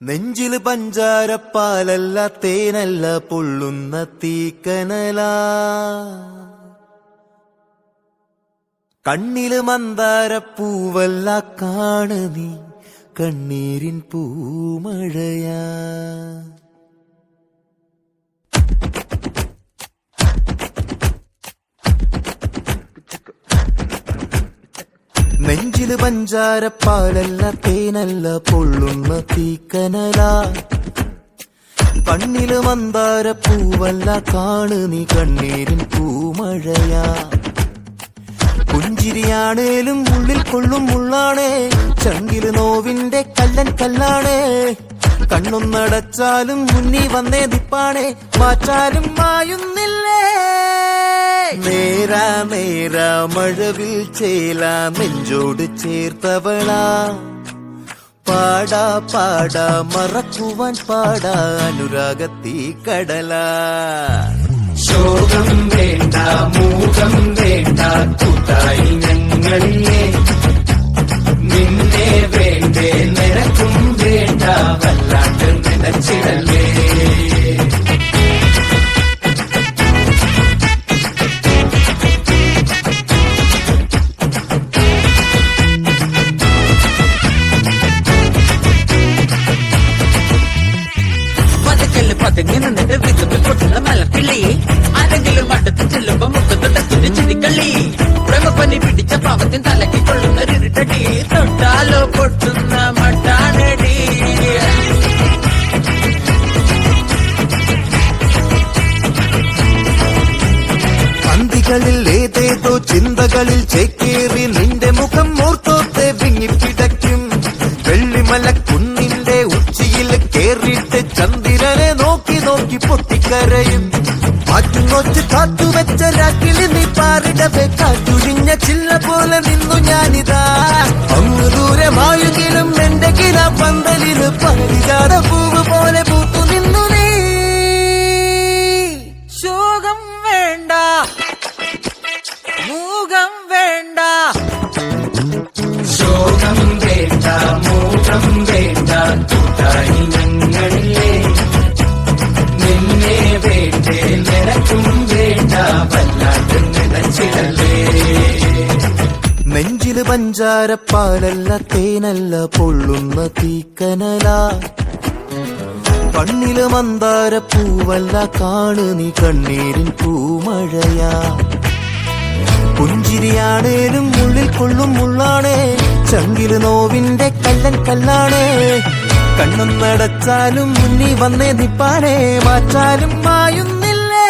നെഞ്ചില് പഞ്ചാരപ്പാലല്ല തേനല്ല പൊള്ളുന്ന തീക്കനല കണ്ണില് മന്ദാരപ്പൂവല്ല കാണ് നീ കണ്ണീരിൻ പൂമഴയാ നെഞ്ചില് പഞ്ചാരപ്പാലല്ല തേനല്ല പൊള്ളുന്ന തീക്കനല കണ്ണില് മന്ദാരപ്പൂവല്ല കാണ് നീ കണ്ണീരിൻ പൂമഴയാ പുഞ്ചിരിയാണേലും ഉള്ളിൽ കൊള്ളും മുള്ളാണേ ചങ്കില് നോവിന്റെ കല്ലൻ കല്ലാണേ കണ്ണൊന്നടച്ചാലും മുന്നി വന്നേ ദിപ്പാണേ മാറ്റാലും മായുന്നില്ലേ നേരാ നേരാ മഴവിൽ ചേലാ നെഞ്ചോട് ചേർത്തവളാ പാടാ പാടാ മറക്കുവാൻ പാടാ അനുരാഗത്തീ കടലാ ശോകം വേണ്ട മൂകം വേണ്ട കൂട്ടായി ഞങ്ങളിലേ നിന്നെ വേണ്ടേ നിനക്കും വേണ്ട വല്ലാണ്ട് നിനച്ചിടലേ പതുങ്ങി നിന്നിട്ട് വിതുമ്പിൽ പൊട്ടുന്ന മലക്കിള്ളി ആരെങ്കിലും അടുത്ത് ചെല്ലുമ്പോ മുഖത്തുടത്തിന് ചിരിക്കള്ളി പ്രമപ്പനി പിടിച്ച പാവത്തിൻ തലക്കി കൊള്ളുന്ന ഇരുട്ടടി തൊട്ടാലോ പൊട്ടുന്ന മട്ടാനടി പന്തികളിൽ ഏതേതോ ചിന്തകളിൽ ചേക്കേറി നിന്റെ മുഖം ഓർത്തോത്തെ വിങ്ങിപ്പിടയ്ക്കും വെള്ളിമലക്കുന്നിന്റെ ഉച്ചിയിൽ കേറിയിട്ട് ചന്ദ്രനെ നോക്കി നോക്കി പൊട്ടിക്കരയും മാറ്റുനോച്ച് കാത്തുവെച്ച രാക്കിളി നീ പാറിടവേ കാറ്റുഴിഞ്ഞ ചില്ല പോലെ നിന്നു ഞാനിതാ അങ്ങ് ദൂരമായെങ്കിലും എന്റെ കില പന്തലില് പരിചാര പൂവ് പോലെ പൂത്തു നിന്നു നീ ശോകം വേണ്ട മൂകം വേണ്ട ശോകം വേണ്ട മൂകം വേണ്ട കൂട്ടായി ഞങ്ങളിലേ നിന്നെ വേണ്ടേ നിനക്കും വേണ്ട വല്ലാണ്ട് നിനച്ചിടലേ നെഞ്ചില് പഞ്ചാരപ്പാലല്ല തേനല്ല പൊള്ളുന്ന തീക്കനല കണ്ണില് മന്ദാരപ്പൂവല്ല കാണ് നീ കണ്ണീരിൻ പൂമഴയാ പുഞ്ചിരിയാണേലും ഉള്ളിൽ കൊള്ളും മുള്ളാണേ ചങ്കില് നോവിന്റെ കല്ലൻ കല്ലാണേ കണ്ണൊന്നടച്ചാലും മുന്നി വന്നേ നിപ്പാനേ മാറ്റാലും മായുന്നില്ലേ